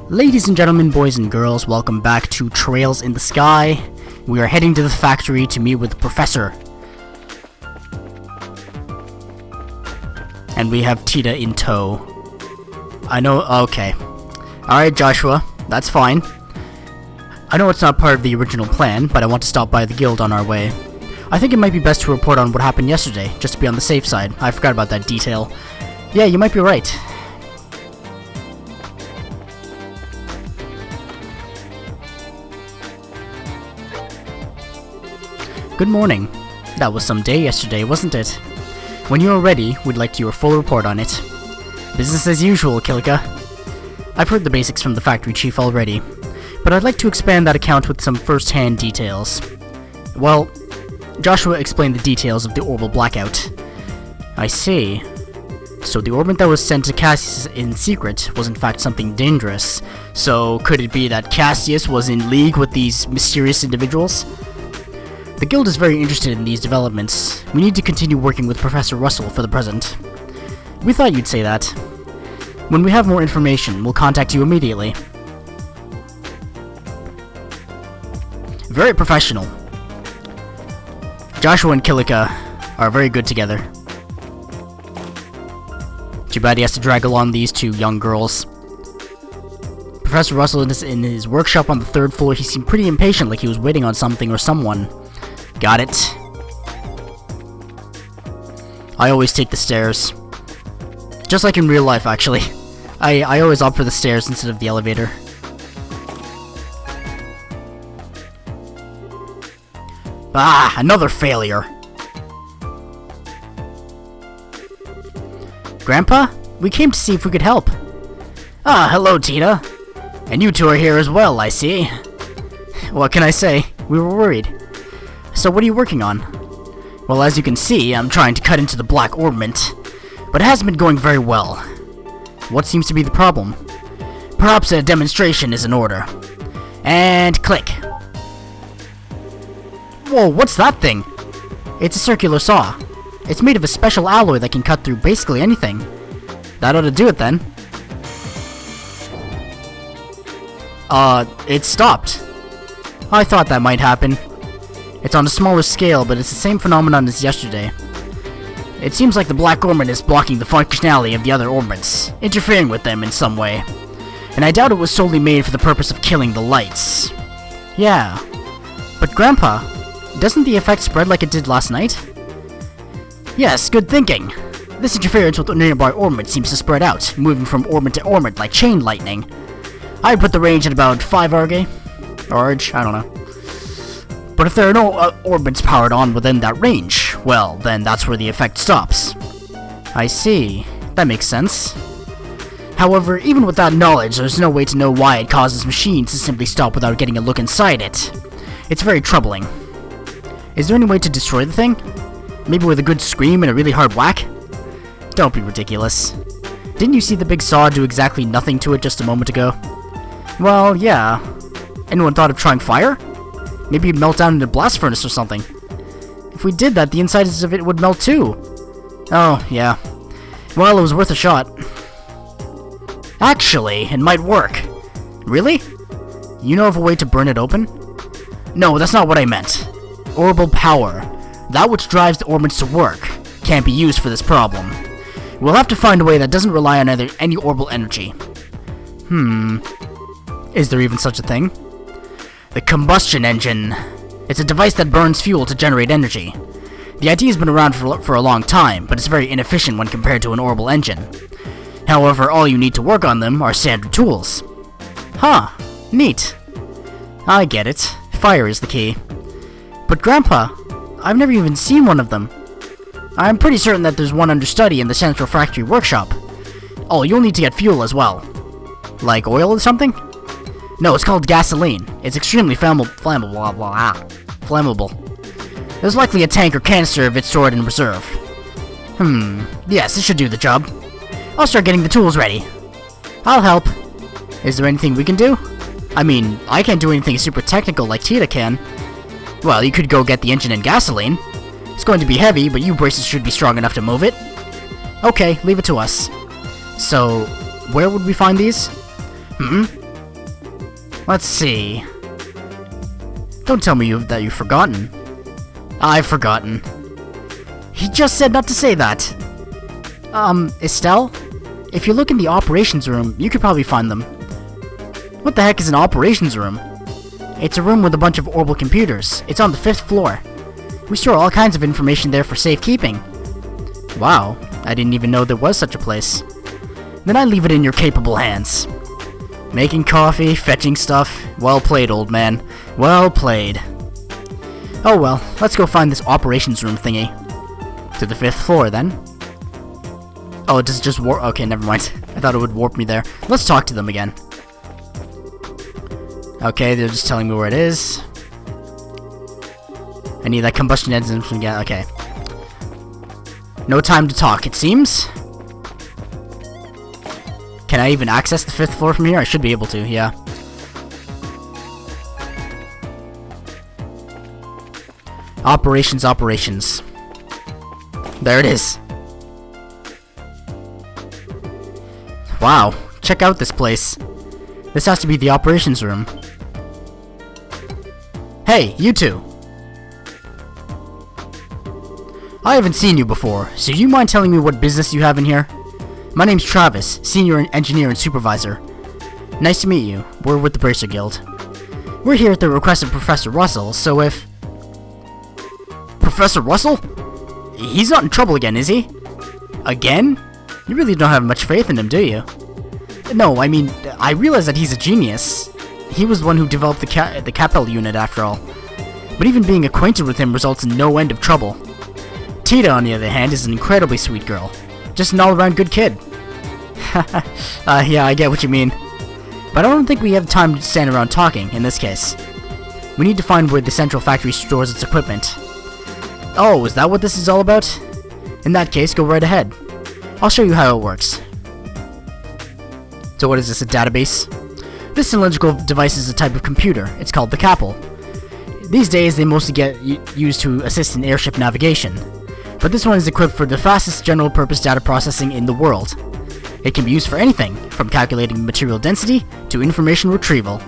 Ladies and gentlemen, boys and girls, welcome back to Trails in the Sky. We are heading to the factory to meet with the professor. And we have Tita in tow. I know, okay. Alright, Joshua, that's fine. I know it's not part of the original plan, but I want to stop by the guild on our way. I think it might be best to report on what happened yesterday, just to be on the safe side. I forgot about that detail. Yeah, you might be right. Good morning. That was some day yesterday, wasn't it? When you are ready, we'd like your full report on it. Business as usual, Kilika. I've heard the basics from the factory chief already, but I'd like to expand that account with some first-hand details. Well, Joshua explained the details of the orbital blackout. I see. So the orbit that was sent to Cassius in secret was in fact something dangerous. So could it be that Cassius was in league with these mysterious individuals? The guild is very interested in these developments. We need to continue working with Professor Russell for the present. We thought you'd say that. When we have more information, we'll contact you immediately. Very professional. Joshua and Kilika are very good together. Too bad he has to drag along these two young girls. Professor Russell is in his workshop on the 3rd floor. He seemed pretty impatient, like he was waiting on something or someone. Got it. I always take the stairs. Just like in real life, actually. I always opt for the stairs instead of the elevator. Ah, another failure. Grandpa? We came to see if we could help. Ah, hello, Tita. And you two are here as well, I see. What can I say? We were worried. So what are you working on? Well, as you can see, I'm trying to cut into the black orbment, but it hasn't been going very well. What seems to be the problem? Perhaps a demonstration is in order. And click. Whoa, what's that thing? It's a circular saw. It's made of a special alloy that can cut through basically anything. That ought to do it then. It stopped. I thought that might happen. It's on a smaller scale, but it's the same phenomenon as yesterday. It seems like the black orbit is blocking the functionality of the other orbits, interfering with them in some way. And I doubt it was solely made for the purpose of killing the lights. Yeah. But Grandpa, doesn't the effect spread like it did last night? Yes, good thinking. This interference with the nearby orbit seems to spread out, moving from orbit to orbit like chain lightning. I'd put the range at about 5 Arge? Arge? I don't know. But if there are no orbits powered on within that range, well, then that's where the effect stops. I see. That makes sense. However, even with that knowledge, there's no way to know why it causes machines to simply stop without getting a look inside it. It's very troubling. Is there any way to destroy the thing? Maybe with a good scream and a really hard whack? Don't be ridiculous. Didn't you see the big saw do exactly nothing to it just a moment ago? Well, yeah. Anyone thought of trying fire? Maybe it'd melt down into a blast furnace or something. If we did that, the insides of it would melt too. Oh, yeah. Well, it was worth a shot. Actually, it might work. Really? You know of a way to burn it open? No, that's not what I meant. Orbital power. That which drives the orbits to work can't be used for this problem. We'll have to find a way that doesn't rely on any orbital energy. Is there even such a thing? The combustion engine. It's a device that burns fuel to generate energy. The idea has been around for a long time, but it's very inefficient when compared to an orbital engine. However, all you need to work on them are standard tools. Huh, neat. I get it. Fire is the key. But Grandpa, I've never even seen one of them. I'm pretty certain that there's one under study in the central factory workshop. Oh, you'll need to get fuel as well. Like oil or something? No, it's called gasoline. It's extremely flammable. There's likely a tank or canister of it stored in reserve. Yes, this should do the job. I'll start getting the tools ready. I'll help. Is there anything we can do? I mean, I can't do anything super technical like Tita can. Well, you could go get the engine and gasoline. It's going to be heavy, but you braces should be strong enough to move it. Okay, leave it to us. So, where would we find these? Let's see. Don't tell me that you've forgotten. I've forgotten. He just said not to say that. Estelle? If you look in the operations room, you could probably find them. What the heck is an operations room? It's a room with a bunch of orbital computers. It's on the 5th floor. We store all kinds of information there for safekeeping. Wow, I didn't even know there was such a place. Then I leave it in your capable hands. Making coffee, fetching stuff. Well played, old man. Well played. Oh well, let's go find this operations room thingy. To the 5th floor, then. Oh, does it just warp? Okay, never mind. I thought it would warp me there. Let's talk to them again. Okay, they're just telling me where it is. I need that combustion engine again. Okay. No time to talk, it seems. Can I even access the 5th floor from here? I should be able to, yeah. Operations. There it is. Wow, check out this place. This has to be the operations room. Hey, you two! I haven't seen you before, so do you mind telling me what business you have in here? My name's Travis, Senior Engineer and Supervisor. Nice to meet you. We're with the Bracer Guild. We're here at the request of Professor Russell, so if... Professor Russell? He's not in trouble again, is he? Again? You really don't have much faith in him, do you? No, I mean, I realize that he's a genius. He was the one who developed the Capel unit, after all. But even being acquainted with him results in no end of trouble. Tita, on the other hand, is an incredibly sweet girl. Just an all-around good kid. Yeah, I get what you mean. But I don't think we have time to stand around talking, in this case. We need to find where the central factory stores its equipment. Oh, is that what this is all about? In that case, go right ahead. I'll show you how it works. So what is this, a database? This cylindrical device is a type of computer. It's called the Capel. These days, they mostly get used to assist in airship navigation. But this one is equipped for the fastest general-purpose data processing in the world. It can be used for anything, from calculating material density to information retrieval.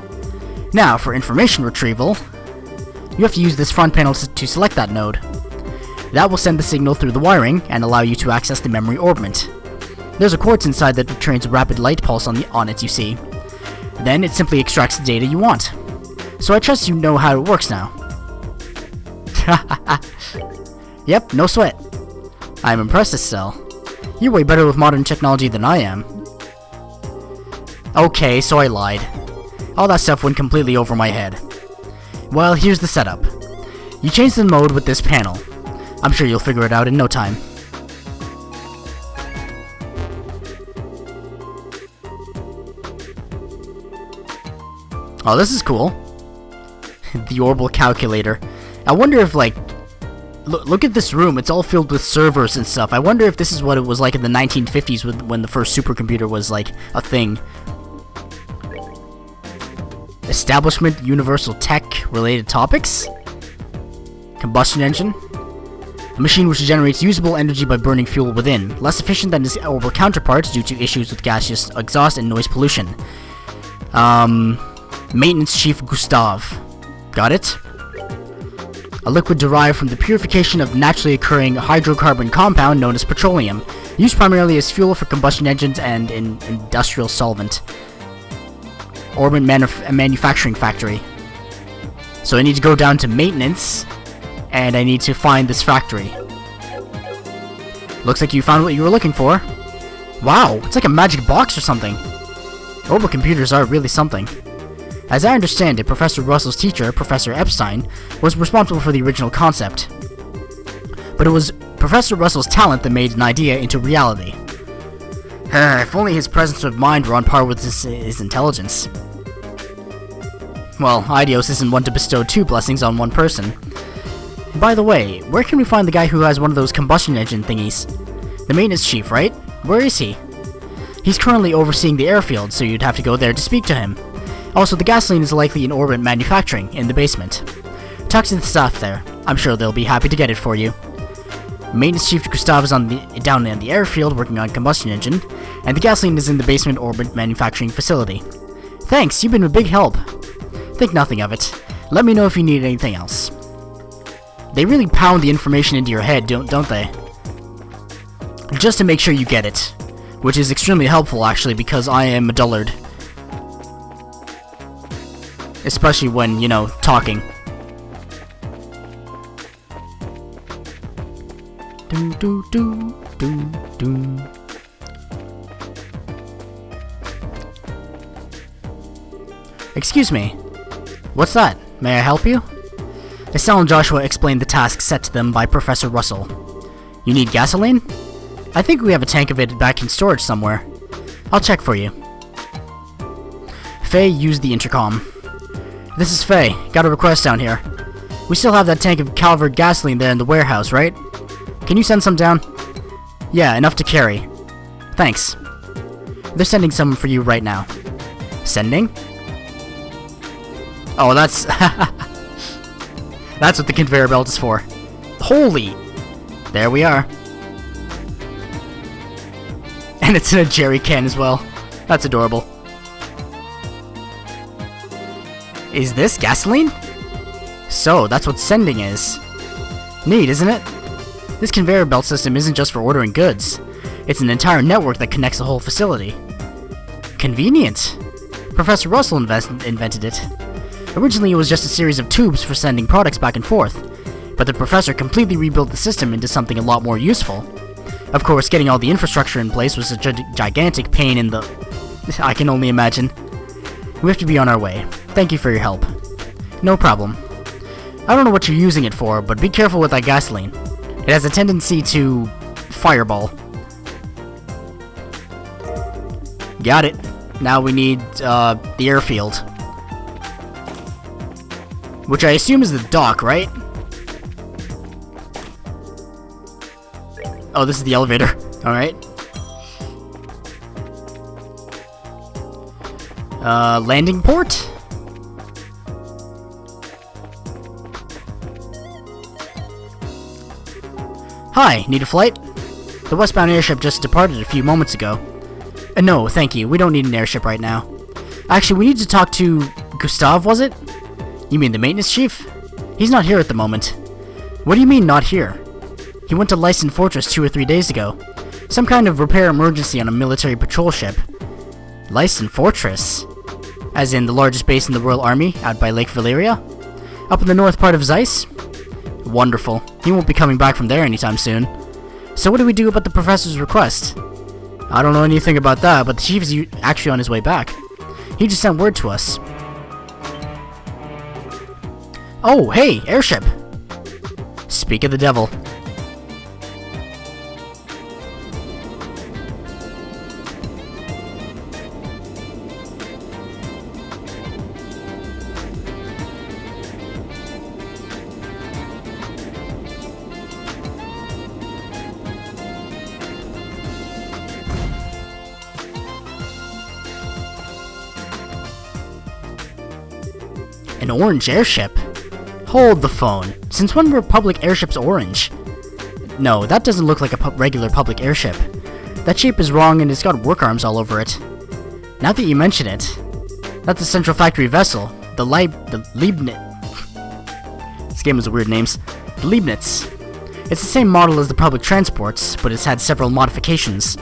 Now, for information retrieval, you have to use this front panel to select that node. That will send the signal through the wiring and allow you to access the memory orbment. There's a quartz inside that returns a rapid light pulse on it, you see. Then it simply extracts the data you want. So I trust you know how it works now. Yep, no sweat. I'm impressed, Estelle. You're way better with modern technology than I am. Okay, so I lied. All that stuff went completely over my head. Well, here's the setup. You change the mode with this panel. I'm sure you'll figure it out in no time. Oh, this is cool. The orbital calculator. I wonder if, like... Look at this room. It's all filled with servers and stuff. I wonder if this is what it was like in the 1950s when the first supercomputer was, like, a thing. Establishment, universal tech, related topics? Combustion engine? A machine which generates usable energy by burning fuel within. Less efficient than its orbital counterpart due to issues with gaseous exhaust and noise pollution. Maintenance Chief Gustav. Got it? A liquid derived from the purification of naturally occurring hydrocarbon compound known as petroleum, used primarily as fuel for combustion engines and in industrial solvent. Orbit manufacturing factory. So I need to go down to maintenance, and I need to find this factory. Looks like you found what you were looking for. Wow, it's like a magic box or something. Orbital computers are really something. As I understand it, Professor Russell's teacher, Professor Epstein, was responsible for the original concept. But it was Professor Russell's talent that made an idea into reality. If only his presence of mind were on par with his intelligence. Well, Idios isn't one to bestow two blessings on one person. By the way, where can we find the guy who has one of those combustion engine thingies? The maintenance chief, right? Where is he? He's currently overseeing the airfield, so you'd have to go there to speak to him. Also, the gasoline is likely in orbit manufacturing, in the basement. Talk to the staff there. I'm sure they'll be happy to get it for you. Maintenance Chief Gustav is down in the airfield working on combustion engine, and the gasoline is in the basement orbit manufacturing facility. Thanks, you've been a big help. Think nothing of it. Let me know if you need anything else. They really pound the information into your head, don't they? Just to make sure you get it. Which is extremely helpful, actually, because I am a dullard. Especially when, you know, talking. Do do do do do. Excuse me. What's that? May I help you? Estelle and Joshua explained the task set to them by Professor Russell. You need gasoline? I think we have a tank of it back in storage somewhere. I'll check for you. Faye used the intercom. This is Faye. Got a request down here. We still have that tank of Calvert gasoline there in the warehouse, right? Can you send some down? Yeah, enough to carry. Thanks. They're sending some for you right now. Sending? Oh, that's... That's what the conveyor belt is for. Holy! There we are. And it's in a jerry can as well. That's adorable. Is this gasoline? So, that's what sending is. Neat, isn't it? This conveyor belt system isn't just for ordering goods. It's an entire network that connects the whole facility. Convenient. Professor Russell invented it. Originally, it was just a series of tubes for sending products back and forth, but the professor completely rebuilt the system into something a lot more useful. Of course, getting all the infrastructure in place was a gigantic pain in the... I can only imagine. We have to be on our way. Thank you for your help. No problem. I don't know what you're using it for, but be careful with that gasoline. It has a tendency to... fireball. Got it. Now we need, the airfield. Which I assume is the dock, right? Oh, this is the elevator. Alright. Landing port? Hi, need a flight? The westbound airship just departed a few moments ago. No, thank you. We don't need an airship right now. Actually, we need to talk to... Gustav, was it? You mean the maintenance chief? He's not here at the moment. What do you mean, not here? He went to Leibnitz Fortress 2 or 3 days ago. Some kind of repair emergency on a military patrol ship. Leibnitz Fortress? As in the largest base in the Royal Army, out by Lake Valeria? Up in the north part of Zeiss? Wonderful. He won't be coming back from there anytime soon. So what do we do about the professor's request? I don't know anything about that, but the chief is actually on his way back. He just sent word to us. Oh, hey, airship! Speak of the devil. An orange airship? Hold the phone. Since when were public airships orange? No, that doesn't look like a regular public airship. That shape is wrong and it's got work arms all over it. Now that you mention it, that's a central factory vessel. The Leibnitz. This game has weird names. The Leibnitz. It's the same model as the public transports, but it's had several modifications.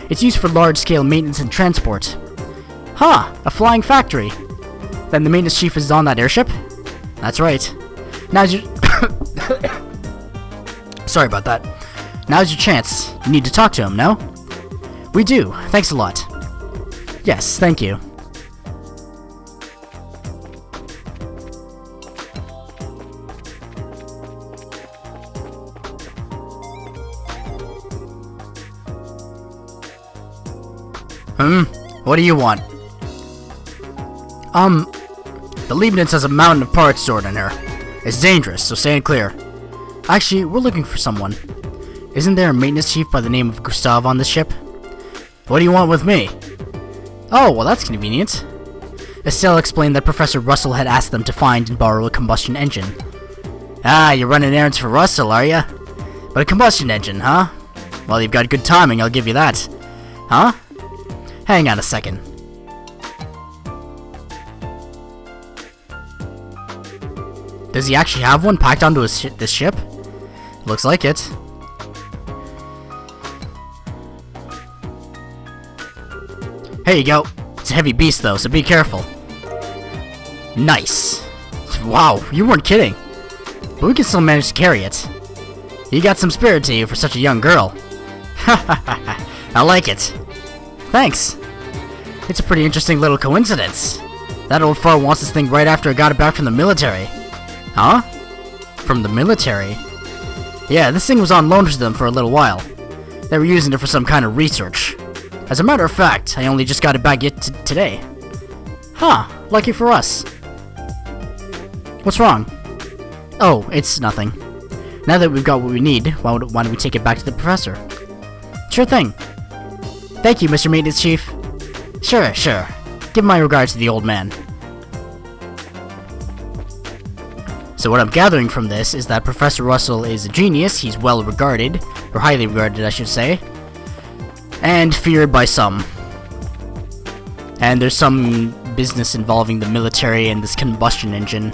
It's used for large-scale maintenance and transport. Huh, a flying factory. Then the maintenance chief is on that airship? That's right. Now's your... Sorry about that. Now's your chance. You need to talk to him, no? We do. Thanks a lot. Yes, thank you. What do you want? The Leibnitz has a mountain of parts stored in her. It's dangerous, so stand clear. Actually, we're looking for someone. Isn't there a maintenance chief by the name of Gustav on this ship? What do you want with me? Oh, well that's convenient. Estelle explained that Professor Russell had asked them to find and borrow a combustion engine. Ah, you're running errands for Russell, are ya? But a combustion engine, huh? Well, you've got good timing, I'll give you that. Huh? Hang on a second. Does he actually have one packed onto this ship? Looks like it. Here you go. It's a heavy beast though, so be careful. Nice. Wow, you weren't kidding. But we can still manage to carry it. You got some spirit to you for such a young girl. I like it. Thanks. It's a pretty interesting little coincidence. That old fart wants this thing right after I got it back from the military. Huh? From the military? Yeah, this thing was on loan to them for a little while. They were using it for some kind of research. As a matter of fact, I only just got it back today. Huh, lucky for us. What's wrong? Oh, it's nothing. Now that we've got what we need, why don't we take it back to the professor? Sure thing. Thank you, Mr. Maintenance Chief. Sure. Give my regards to the old man. So what I'm gathering from this is that Professor Russell is a genius, he's well regarded, or highly regarded I should say, and feared by some. And there's some business involving the military and this combustion engine.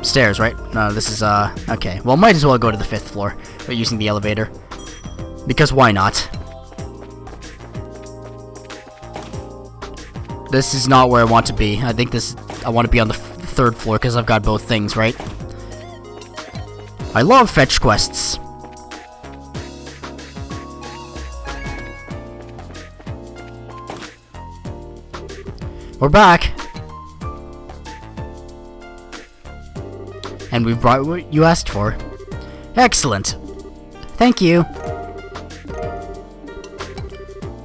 Stairs, right? No, this is, okay. Well, might as well go to the 5th floor, but using the elevator. Because why not? This is not where I want to be. I think I want to be on the 3rd floor because I've got both things, right? I love fetch quests. We're back. And we've brought what you asked for. Excellent. Thank you.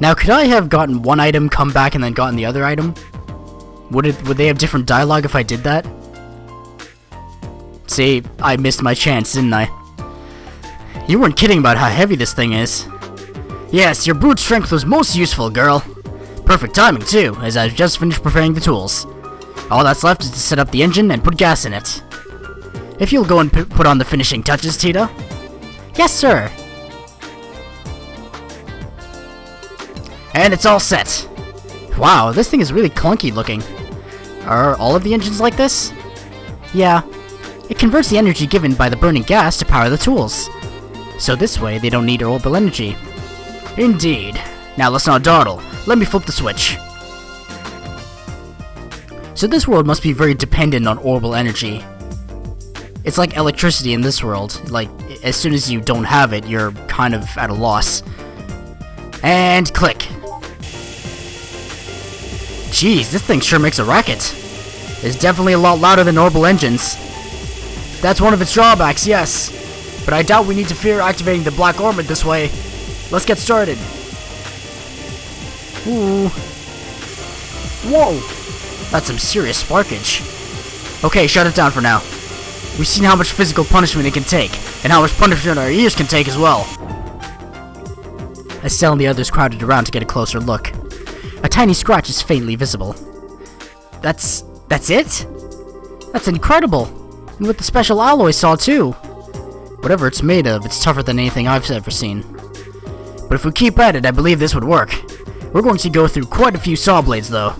Now, could I have gotten one item, come back, and then gotten the other item? Would they have different dialogue if I did that? See, I missed my chance, didn't I? You weren't kidding about how heavy this thing is. Yes, your brute strength was most useful, girl. Perfect timing, too, as I've just finished preparing the tools. All that's left is to set up the engine and put gas in it. If you'll go and put on the finishing touches, Tita. Yes, sir. And it's all set. Wow, this thing is really clunky looking. Are all of the engines like this? Yeah. It converts the energy given by the burning gas to power the tools. So this way, they don't need orbital energy. Indeed. Now let's not dawdle. Let me flip the switch. So this world must be very dependent on orbital energy. It's like electricity in this world. Like, as soon as you don't have it, you're kind of at a loss. And click. Jeez, this thing sure makes a racket. It's definitely a lot louder than orbital engines. That's one of its drawbacks, yes. But I doubt we need to fear activating the Black Ormond this way. Let's get started. Ooh. Whoa! That's some serious sparkage. Okay, shut it down for now. We've seen how much physical punishment it can take, and how much punishment our ears can take as well. Estelle and the others crowded around to get a closer look. A tiny scratch is faintly visible. That's it? That's incredible! And with the special alloy saw too. Whatever it's made of, it's tougher than anything I've ever seen. But if we keep at it, I believe this would work. We're going to go through quite a few saw blades though.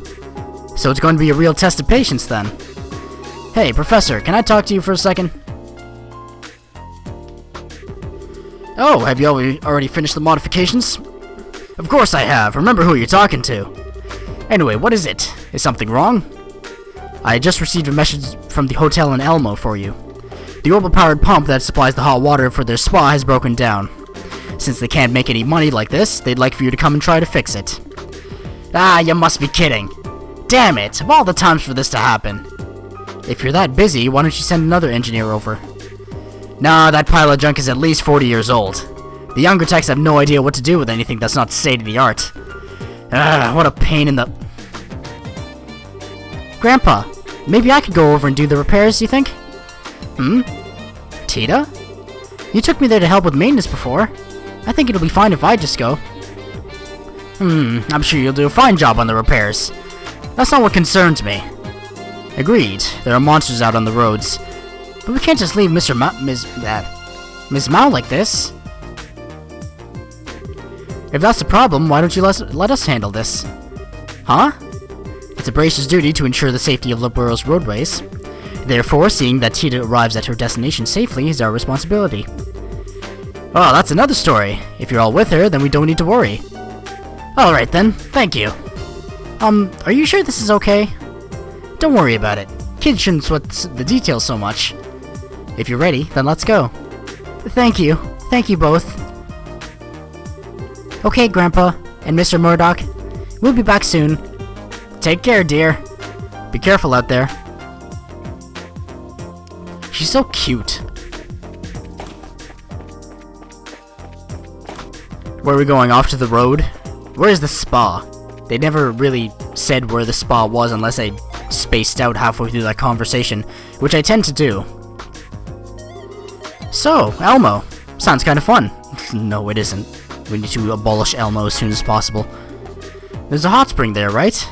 So it's going to be a real test of patience then. Hey, Professor, can I talk to you for a second? Oh, have you already finished the modifications? Of course I have. Remember who you're talking to. Anyway, what is it? Is something wrong? I just received a message from the hotel in Elmo for you. The orbital-powered pump that supplies the hot water for their spa has broken down. Since they can't make any money like this, they'd like for you to come and try to fix it. Ah, you must be kidding. Damn it, of all the times for this to happen. If you're that busy, why don't you send another engineer over? Nah, that pile of junk is at least 40 years old. The younger techs have no idea what to do with anything that's not state-of-the-art. Ah, what a pain in the... Grandpa, maybe I could go over and do the repairs, you think? Hmm? Tita? You took me there to help with maintenance before. I think it'll be fine if I just go. I'm sure you'll do a fine job on the repairs. That's not what concerns me. Agreed, there are monsters out on the roads. But we can't just leave Ms. Mao like this. If that's the problem, why don't you let us handle this? Huh? It's a bracer's duty to ensure the safety of Libero's roadways. Therefore, seeing that Tita arrives at her destination safely is our responsibility. Oh, that's another story. If you're all with her, then we don't need to worry. Alright then, thank you. Are you sure this is okay? Don't worry about it. Kids shouldn't sweat the details so much. If you're ready, then let's go. Thank you. Thank you both. Okay, Grandpa and Mr. Murdoch. We'll be back soon. Take care, dear. Be careful out there. She's so cute. Where are we going? Off to the road? Where is the spa? They never really said where the spa was unless I spaced out halfway through that conversation, which I tend to do. So, Elmo. Sounds kind of fun. No, it isn't. We need to abolish Elmo as soon as possible. There's a hot spring there, right?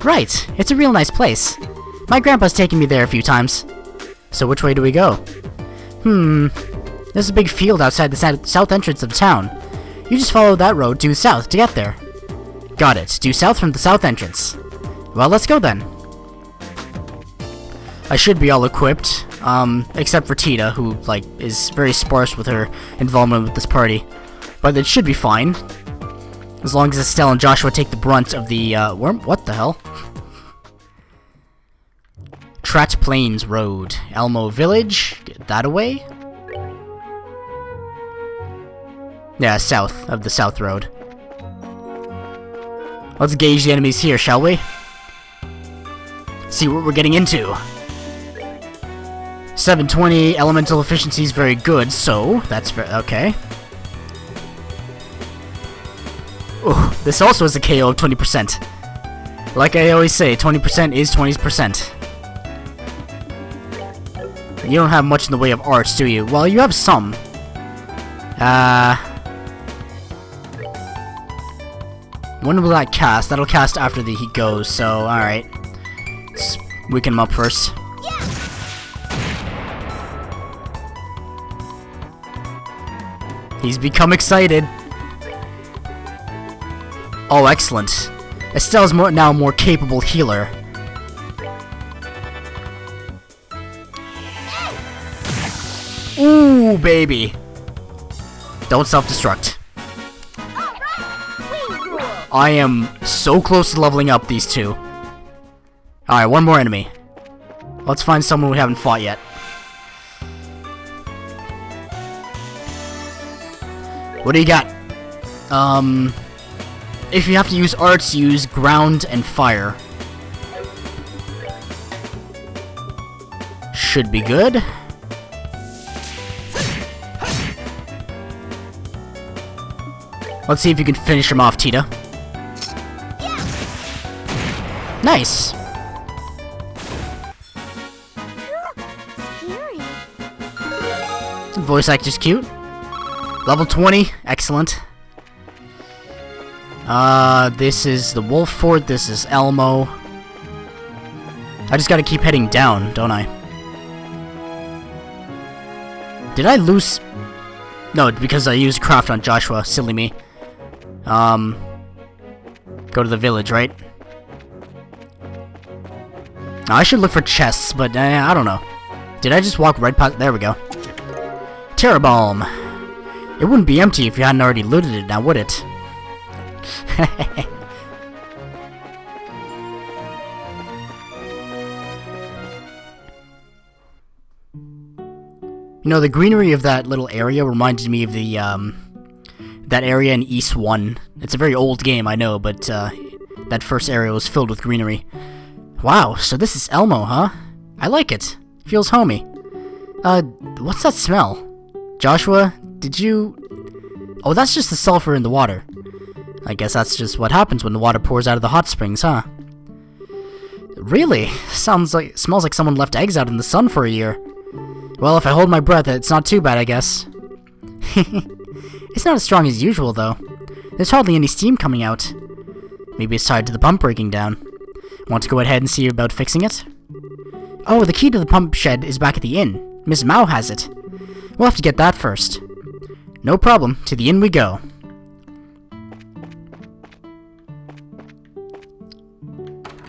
Right. It's a real nice place. My grandpa's taken me there a few times. So which way do we go? There's a big field outside the south entrance of town. You just follow that road due south to get there. Got it. Due south from the south entrance. Well, let's go then. I should be all equipped, except for Tita, who, like, is very sparse with her involvement with this party. But it should be fine. As long as Estelle and Joshua take the brunt of the, what the hell? Trat Plains Road. Elmo Village. Get that away. Yeah, south of the South Road. Let's gauge the enemies here, shall we? See what we're getting into. 720 elemental efficiency is very good, so that's okay. Ooh, this also has a KO of 20%. Like I always say, 20% is 20%. You don't have much in the way of arts, do you? Well, you have some. When will that cast? That'll cast after he goes, so alright. Let's weaken him up first. He's become excited. Oh, excellent. Estelle's now a more capable healer. Ooh, baby. Don't self-destruct. I am so close to leveling up these two. Alright, one more enemy. Let's find someone we haven't fought yet. What do you got? If you have to use arts, use ground and fire. Should be good. Let's see if you can finish him off, Tita. Nice. Voice actor's cute. Level 20, excellent. This is the Wolf Fort, this is Elmo. I just gotta keep heading down, don't I? Did I lose? No, because I used craft on Joshua, silly me. Go to the village, right? I should look for chests, but I don't know. Did I just walk right past? There we go. Terra Balm. It wouldn't be empty if you hadn't already looted it, now would it? You know, the greenery of that little area reminded me of the, that area in East 1. It's a very old game, I know, but, that first area was filled with greenery. Wow, so this is Elmo, huh? I like it. Feels homey. What's that smell? Joshua, did you... Oh, that's just the sulfur in the water. I guess that's just what happens when the water pours out of the hot springs, huh? Really? Smells like someone left eggs out in the sun for a year. Well, if I hold my breath, it's not too bad, I guess. It's not as strong as usual, though. There's hardly any steam coming out. Maybe it's tied to the pump breaking down. Want to go ahead and see about fixing it? Oh, the key to the pump shed is back at the inn. Miss Mao has it. We'll have to get that first. No problem. To the inn we go.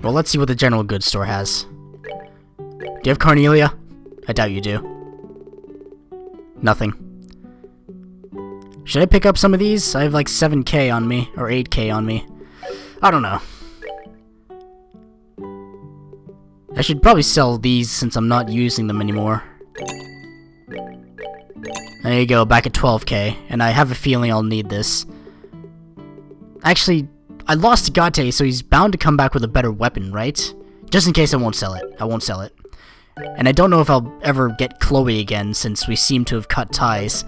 Well, let's see what the general goods store has. Do you have Cornelia? I doubt you do. Nothing. Should I pick up some of these? I have like 7k on me, or 8k on me. I don't know. I should probably sell these since I'm not using them anymore. There you go, back at 12k, and I have a feeling I'll need this. Actually, I lost Gate, so he's bound to come back with a better weapon, right? Just in case I won't sell it. I won't sell it. And I don't know if I'll ever get Chloe again, since we seem to have cut ties.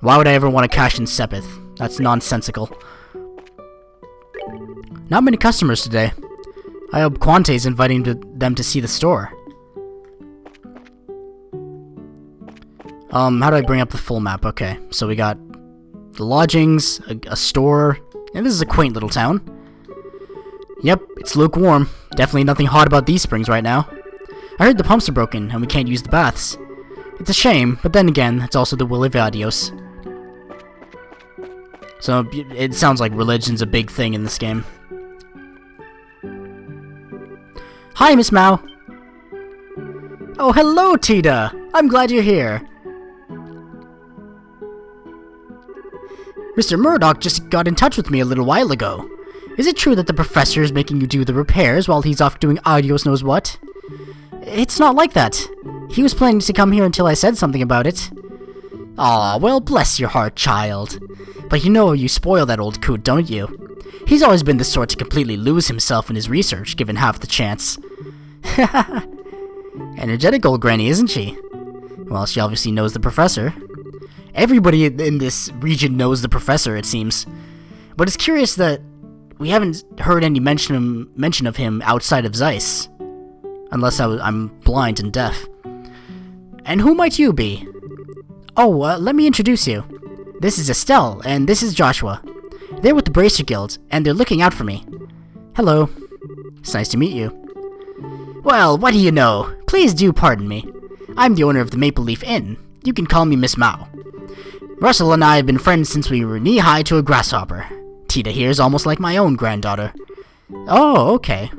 Why would I ever want to cash in Sepith? That's nonsensical. Not many customers today. I hope Quante's inviting them to see the store. How do I bring up the full map? Okay, so we got the lodgings, a store, and this is a quaint little town. Yep, it's lukewarm. Definitely nothing hot about these springs right now. I heard the pumps are broken, and we can't use the baths. It's a shame, but then again, it's also the will of Adios. So, it sounds like religion's a big thing in this game. Hi, Miss Mao. Oh, hello, Tita. I'm glad you're here. Mr. Murdoch just got in touch with me a little while ago. Is it true that the professor is making you do the repairs while he's off doing Adios knows what? It's not like that. He was planning to come here until I said something about it. Aw, well, bless your heart, child. But you know you spoil that old coot, don't you? He's always been the sort to completely lose himself in his research, given half the chance. Energetic old granny, isn't she? Well, she obviously knows the professor. Everybody in this region knows the professor, it seems. But it's curious that we haven't heard any mention of him outside of Zeiss. Unless I'm blind and deaf. And who might you be? Oh, let me introduce you. This is Estelle, and this is Joshua. They're with the Bracer Guild, and they're looking out for me. Hello. It's nice to meet you. Well, what do you know? Please do pardon me. I'm the owner of the Maple Leaf Inn. You can call me Miss Mao. Russell and I have been friends since we were knee-high to a grasshopper. Tita here is almost like my own granddaughter. Oh, okay.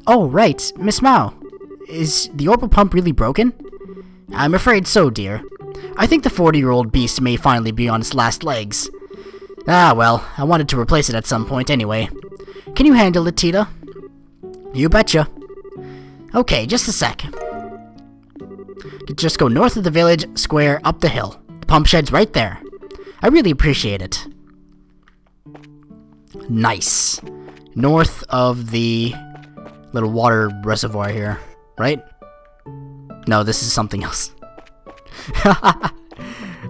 Oh, right, Miss Mao. Is the orbital pump really broken? I'm afraid so, dear. I think the 40-year-old beast may finally be on its last legs. Ah, well, I wanted to replace it at some point anyway. Can you handle it, Tita? You betcha. Okay, just a sec. Just go north of the village square up the hill. The pump shed's right there. I really appreciate it. Nice. North of the little water reservoir here, right? No, this is something else.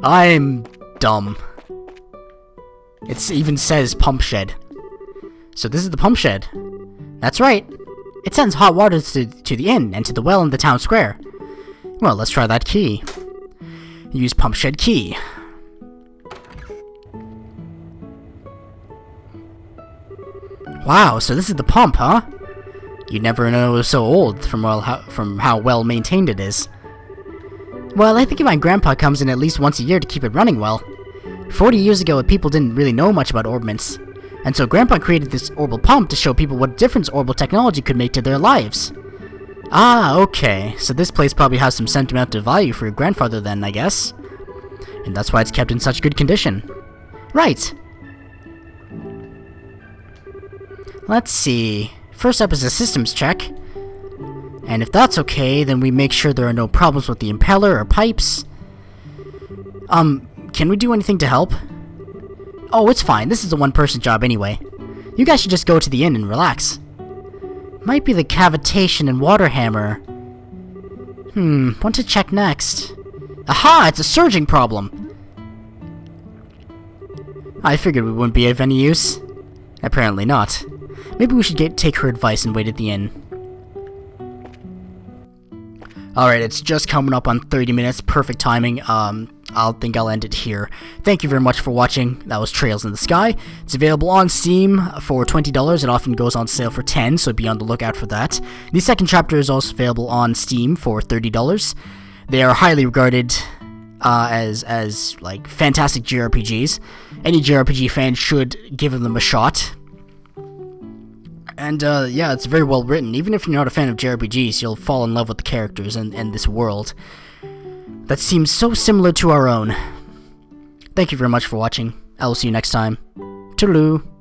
I'm dumb. It even says pump shed. So this is the pump shed. That's right. It sends hot water to the inn and to the well in the town square. Well, let's try that key. Use pump shed key. Wow, so this is the pump, huh? You'd never know it was so old from how well maintained it is. Well, I think my grandpa comes in at least once a year to keep it running well. 40 years ago, people didn't really know much about orbments, and so Grandpa created this orbital pump to show people what difference orbital technology could make to their lives. Ah, okay, so this place probably has some sentimental value for your grandfather then, I guess. And that's why it's kept in such good condition. Right. Let's see. First up is a systems check. And if that's okay, then we make sure there are no problems with the impeller or pipes. Can we do anything to help? Oh, it's fine. This is a one-person job anyway. You guys should just go to the inn and relax. Might be the cavitation and water hammer. What to check next? Aha! It's a surging problem! I figured we wouldn't be of any use. Apparently not. Maybe we should take her advice and wait at the inn. Alright, it's just coming up on 30 minutes. Perfect timing. I'll end it here. Thank you very much for watching. That was Trails in the Sky. It's available on Steam for $20. It often goes on sale for $10, so be on the lookout for that. The second chapter is also available on Steam for $30. They are highly regarded as like fantastic JRPGs. Any JRPG fan should give them a shot. And, yeah, it's very well written. Even if you're not a fan of JRPGs, you'll fall in love with the characters and this world that seems so similar to our own. Thank you very much for watching. I will see you next time. Toodaloo.